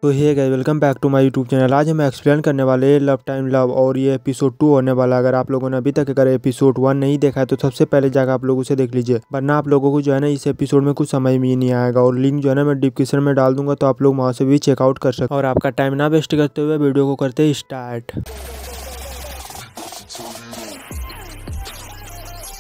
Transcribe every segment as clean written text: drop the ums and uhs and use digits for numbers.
तो hey guys, welcome back to my YouTube channel. आज हम एक्सप्लेन करने वाले हैं लव टाइम लव और ये एपिसोड 2 होने वाला है। अगर आप लोगों ने अभी तक अगर एपिसोड 1 नहीं देखा है तो सबसे पहले जाकर आप लोग उसे देख लीजिए, वरना आप लोगों को जो है ना इस एपिसोड में कुछ समझ में ही नहीं आएगा। और लिंक जो है ना मैं डिस्क्रिप्शन में डाल दूंगा, तो आप लोग वहाँ से भी चेकआउट कर सकते हैं। और आपका टाइम ना वेस्ट करते हुए वीडियो को करते स्टार्ट।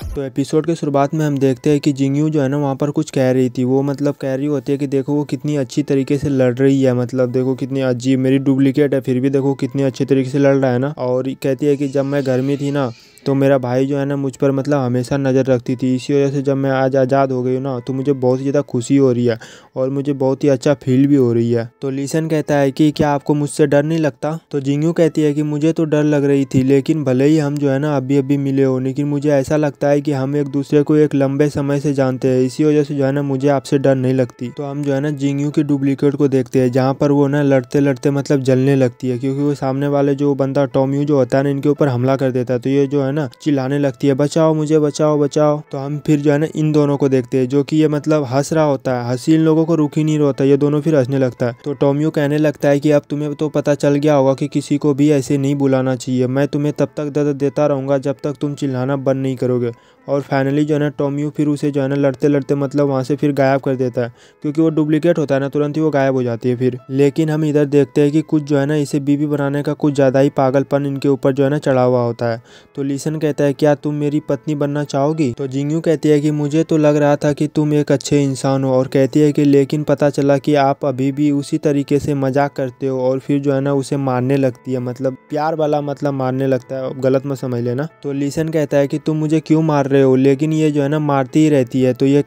तो एपिसोड के शुरुआत में हम देखते हैं कि जिंगयू जो है ना वहाँ पर कुछ कह रही थी। वो मतलब कह रही होती है कि देखो वो कितनी अच्छी तरीके से लड़ रही है, मतलब देखो कितनी अजीब, मेरी डुप्लीकेट है फिर भी देखो कितनी अच्छे तरीके से लड़ रहा है ना। और कहती है कि जब मैं घर में थी ना तो मेरा भाई जो है ना मुझ पर मतलब हमेशा नज़र रखती थी, इसी वजह से जब मैं आज आज़ाद हो गई हूँ ना तो मुझे बहुत ही ज़्यादा खुशी हो रही है और मुझे बहुत ही अच्छा फील भी हो रही है। तो लीसन कहता है कि क्या आपको मुझसे डर नहीं लगता। तो जिंगयू कहती है कि मुझे तो डर लग रही थी, लेकिन भले ही हम जो है ना अभी अभी मिले हो, लेकिन मुझे ऐसा लगता है कि हम एक दूसरे को एक लंबे समय से जानते हैं, इसी वजह से जो है ना मुझे आपसे डर नहीं लगती। तो हम जो है ना जिंगयू की डुप्लीकेट को देखते हैं, जहाँ पर वो ना लड़ते लड़ते मतलब जलने लगती है, क्योंकि वो सामने वाले जो बंदा टॉमयू जो होता है ना इनके ऊपर हमला कर देता है। तो ये जो है ना चिल्लाने लगती है, बचाओ मुझे, बचाओ बचाओ। तो हम फिर जो है ना इन दोनों को देखते हैं, जो कि ये मतलब हंस रहा होता है, हंसी इन लोगों को रुक ही नहीं रहा होता, ये दोनों फिर हंसने लगता है। तो टॉमयू कहने लगता है कि अब तुम्हें तो पता चल गया होगा कि किसी को भी ऐसे नहीं बुलाना चाहिए, मैं तुम्हें तब तक दर्द देता रहूंगा जब तक तुम चिल्लाना बंद नहीं करोगे। और फाइनली जो है ना टॉमयू फिर उसे जो है ना लड़ते लड़ते मतलब वहाँ से फिर गायब कर देता है, क्योंकि वो डुप्लीकेट होता है ना, तुरंत ही वो गायब हो जाती है फिर। लेकिन हम इधर देखते हैं कि कुछ जो है ना इसे बीवी बनाने का कुछ ज़्यादा ही पागलपन इनके ऊपर जो है ना चढ़ा हुआ होता है। तो लीसन कहता है क्या तुम मेरी पत्नी बनना चाहोगी। तो जिंगयू कहती है कि मुझे तो लग रहा था कि तुम एक अच्छे इंसान हो, और कहती है कि लेकिन पता चला कि आप अभी भी उसी तरीके से मजाक करते हो। और फिर जो है ना उसे मारने लगती है, मतलब प्यार वाला मतलब मारने लगता है, गलत मत समझ लेना। तो लीसन कहता है कि तुम मुझे क्यों मार रहे हो, लेकिन ये जो है ना मारती ही रहती है। तो ये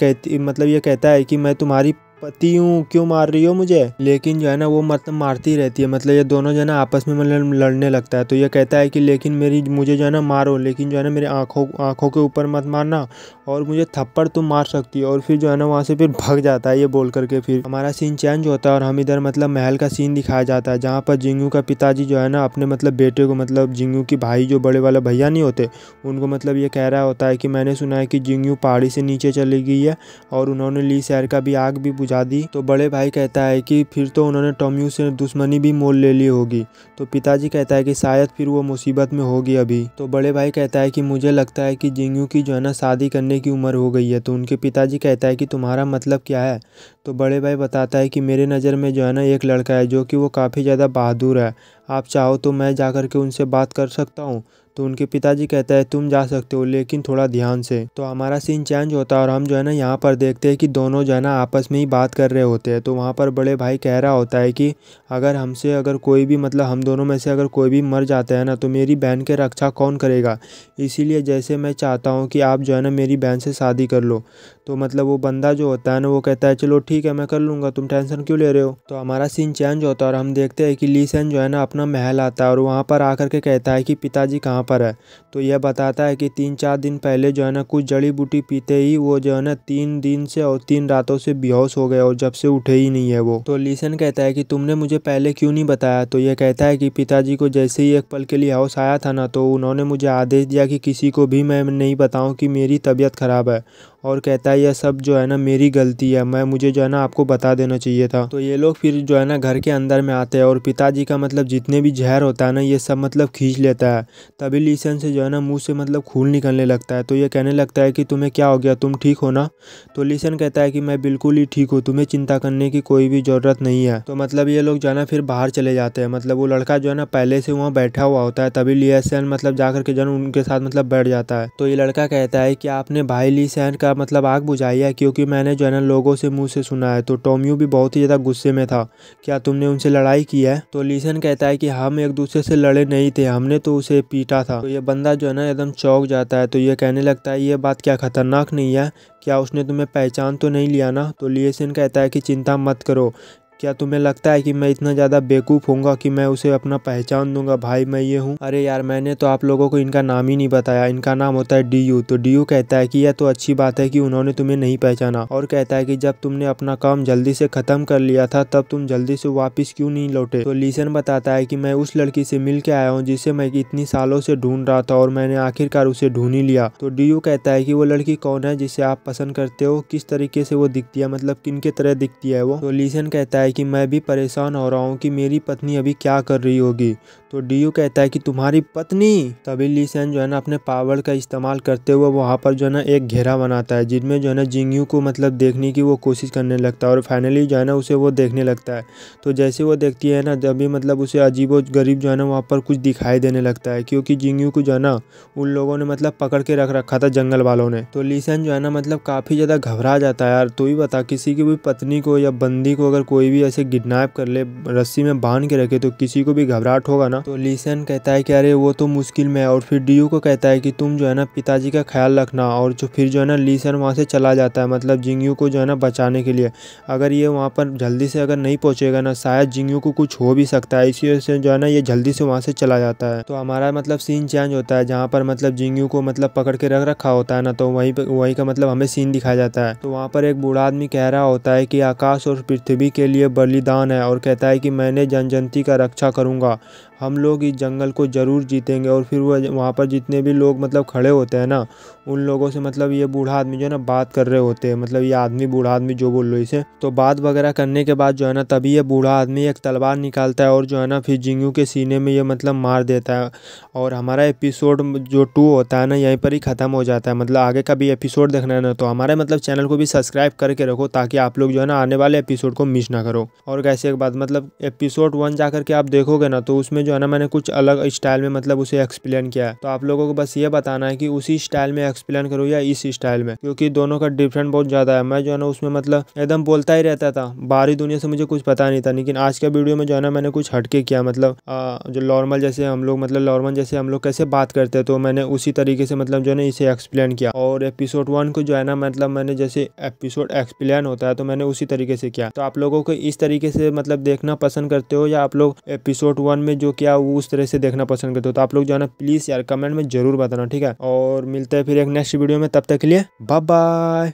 कहता है कि मैं तुम्हारी पति हूँ, क्यों मार रही हो मुझे, लेकिन जो है ना वो मतलब मारती रहती है। मतलब ये दोनों जो है ना आपस में मतलब लड़ने लगता है। तो ये कहता है कि लेकिन मुझे जो है ना मारो, लेकिन जो है ना मेरे आँखों के ऊपर मत मारना, और मुझे थप्पड़ तुम मार सकती हो। और फिर जो है ना वहाँ से फिर भाग जाता है ये बोल करके। फिर हमारा सीन चेंज होता है और हम इधर मतलब महल का सीन दिखाया जाता है, जहाँ पर जिंगयू का पिताजी जो है ना अपने मतलब बेटे को, मतलब जिंगयू की भाई जो बड़े वाले भैया नहीं होते, उनको मतलब ये कह रहा होता है कि मैंने सुना है कि जिंगयू पहाड़ी से नीचे चली गई है और उन्होंने ली शहर का भी आग भी बुझा दी। तो बड़े भाई कहता है कि फिर तो उन्होंने टॉमयू से दुश्मनी भी मोल ले ली होगी। तो पिताजी कहता है कि शायद फिर वो मुसीबत में होगी अभी। तो बड़े भाई कहता है कि मुझे लगता है कि जिंगयू की जो है ना शादी करने की उम्र हो गई है। तो उनके पिताजी कहता है कि तुम्हारा मतलब क्या है। तो बड़े भाई बताता है कि मेरे नज़र में जो है ना एक लड़का है जो कि वो काफ़ी ज़्यादा बहादुर है, आप चाहो तो मैं जा कर के उनसे बात कर सकता हूँ। तो उनके पिताजी कहता है तुम जा सकते हो, लेकिन थोड़ा ध्यान से। तो हमारा सीन चेंज होता है और हम जो है ना यहाँ पर देखते हैं कि दोनों जो है ना आपस में ही बात कर रहे होते हैं। तो वहाँ पर बड़े भाई कह रहा होता है कि अगर कोई भी मतलब हम दोनों में से अगर कोई भी मर जाता है ना तो मेरी बहन के रक्षा कौन करेगा, इसीलिए जैसे मैं चाहता हूँ कि आप जो है ना मेरी बहन से शादी कर लो। तो मतलब वो बंदा जो होता है ना वो कहता है चलो ठीक है मैं कर लूँगा, तुम टेंशन क्यों ले रहे हो। तो हमारा सीन चेंज होता है और हम देखते हैं कि लीसन जो है ना अपना महल आता है और वहाँ पर आकर के कहता है कि पिताजी कहाँ पर है। तो यह बताता है कि 3-4 दिन पहले जो है ना कुछ जड़ी बूटी पीते ही वो जो है ना 3 दिन से और 3 रातों से बेहोश हो गए और जब से उठे ही नहीं है वो। तो लीसन कहता है कि तुमने मुझे पहले क्यों नहीं बताया। तो यह कहता है कि पिताजी को जैसे ही एक पल के लिए होश आया था ना तो उन्होंने मुझे आदेश दिया कि किसी को भी मैं नहीं बताऊं कि मेरी तबीयत ख़राब है, और कहता है यह सब जो है ना मेरी गलती है, मुझे जो है ना आपको बता देना चाहिए था। तो ये लोग फिर जो है ना घर के अंदर में आते हैं और पिताजी का मतलब जितने भी जहर होता है ना ये सब मतलब खींच लेता है। तभी लीसन से जो है ना मुंह से मतलब खून निकलने लगता है। तो ये कहने लगता है कि तुम्हें क्या हो गया, तुम ठीक हो ना। तो लीसन कहता है कि मैं बिल्कुल ही ठीक हूँ, तुम्हें चिंता करने की कोई भी ज़रूरत नहीं है। तो मतलब ये लोग जो है ना फिर बाहर चले जाते हैं, मतलब वो लड़का जो है ना पहले से वहाँ बैठा हुआ होता है, तभी लीसन मतलब जाकर के जो है उनके साथ मतलब बैठ जाता है। तो ये लड़का कहता है कि आपने भाई लीसन का मतलब आग बुझाई है, क्योंकि मैंने जो है ना लोगों से मुंह से सुना है। तो टॉमयू भी बहुत ही ज़्यादा गुस्से में था, क्या तुमने उनसे लड़ाई की है। तो लीसन कहता है कि हम एक दूसरे से लड़े नहीं थे, हमने तो उसे पीटा था। तो ये बंदा जो है ना एकदम चौंक जाता है। तो ये कहने लगता है ये बात क्या खतरनाक नहीं है, क्या उसने तुम्हें पहचान तो नहीं लिया ना। तो लीसन कहता है कि चिंता मत करो, क्या तुम्हें लगता है कि मैं इतना ज़्यादा बेवकूफ़ होऊंगा कि मैं उसे अपना पहचान दूंगा, भाई मैं ये हूँ। अरे यार मैंने तो आप लोगों को इनका नाम ही नहीं बताया, इनका नाम होता है डीयू। तो डीयू कहता है कि यह तो अच्छी बात है कि उन्होंने तुम्हें नहीं पहचाना, और कहता है कि जब तुमने अपना काम जल्दी से ख़त्म कर लिया था तब तुम जल्दी से वापस क्यों नहीं लौटे। तो लीसन बताता है कि मैं उस लड़की से मिल के आया हूँ जिसे मैं इतनी सालों से ढूंढ रहा था और मैंने आखिरकार उसे ढूंढ ही लिया। तो डीयू कहता है कि वो लड़की कौन है जिसे आप पसंद करते हो, किस तरीके से वो दिखती है, मतलब किन के तरह दिखती है वो। तो लीसन कहता है है कि मैं भी परेशान हो रहा हूँ कि मेरी पत्नी अभी क्या कर रही होगी। तो डीयू कहता है कि तुम्हारी पत्नी। तभी ली सैन जो है ना अपने पावर का इस्तेमाल करते हुए वहाँ पर जो है ना एक घेरा बनाता है, जिनमें जो है ना जिंगयू को मतलब देखने की वो कोशिश करने लगता है और फाइनली जो है ना उसे वो देखने लगता है। तो जैसे वो देखती है ना तभी मतलब उसे अजीबोगरीब जो है ना वहाँ पर कुछ दिखाई देने लगता है, क्योंकि जिंगयू को जो है ना उन लोगों ने मतलब पकड़ के रख रखा था, जंगल वालों ने। तो ली सैन जो है ना मतलब काफ़ी ज़्यादा घबरा जाता है। यार तू ही बता, किसी की भी पत्नी को या बंदी को अगर कोई भी ऐसे किडनैप कर ले, रस्सी में बांध के रखे, तो किसी को भी घबराहट होगा ना। तो ली सैन कहता है कि अरे वो तो मुश्किल में है, और फिर डीयू को कहता है कि तुम जो है ना पिताजी का ख्याल रखना। और जो फिर जो है ना ली सैन वहाँ से चला जाता है, मतलब जिंगयू को जो है ना बचाने के लिए। अगर ये वहाँ पर जल्दी से अगर नहीं पहुँचेगा ना, शायद जिंगयू को कुछ हो भी सकता है, इसी वजह से जो है ना ये जल्दी से वहाँ से चला जाता है। तो हमारा मतलब सीन चेंज होता है, जहाँ पर मतलब जिंगयू को मतलब पकड़ के रख रखा होता है ना, तो वहीं का मतलब हमें सीन दिखाया जाता है। तो वहाँ पर एक बूढ़ा आदमी कह रहा होता है कि आकाश और पृथ्वी के लिए बलिदान है, और कहता है कि मैंने जनजाति का रक्षा करूँगा, हम लोग इस जंगल को ज़रूर जीतेंगे। और फिर वो वहाँ पर जितने भी लोग मतलब खड़े होते हैं ना, उन लोगों से मतलब ये बूढ़ा आदमी जो है ना बात कर रहे होते हैं, मतलब ये आदमी बूढ़ा आदमी जो बोल रहे इसे। तो बात वगैरह करने के बाद जो है ना तभी ये बूढ़ा आदमी एक तलवार निकालता है और जो है ना फिर जिंगयू के सीने में ये मतलब मार देता है। और हमारा एपिसोड जो 2 होता है ना यहीं पर ही ख़त्म हो जाता है। मतलब आगे का भी एपिसोड देखना है ना, तो हमारे मतलब चैनल को भी सब्सक्राइब करके रखो, ताकि आप लोग जो है ना आने वाले एपिसोड को मिस ना करो। और कैसे एक बात, मतलब एपिसोड 1 जा करके आप देखोगे ना, तो उसमें जो है ना मैंने कुछ अलग स्टाइल में मतलब उसे एक्सप्लेन किया है। तो आप लोगों को बस ये बताना है कि उसी स्टाइल में एक्सप्लेन करो या इस स्टाइल में, क्योंकि दोनों का डिफरेंट बहुत ज़्यादा है। मैं जो है ना उसमें मतलब एकदम बोलता ही रहता था, बाहरी दुनिया से मुझे कुछ पता नहीं था, लेकिन आज के वीडियो में जो है ना मैंने कुछ हटके किया। मतलब जो नॉर्मल जैसे हम लोग मतलब नॉर्मल जैसे हम लोग कैसे बात करते हैं, तो मैंने उसी तरीके से मतलब जो है ना इसे एक्सप्लेन किया। और एपिसोड 1 को जो है ना मतलब मैंने जैसे एपिसोड एक्सप्लेन होता है तो मैंने उसी तरीके से किया। तो आप लोगों को इस तरीके से मतलब देखना पसंद करते हो, या आप लोग एपिसोड 1 में जो किया वो उस तरह से देखना पसंद करते हो, तो आप लोग जो है ना प्लीज़ यार कमेंट में ज़रूर बताना, ठीक है। और मिलते हैं फिर एक नेक्स्ट वीडियो में, तब तक के लिए बाय बाय।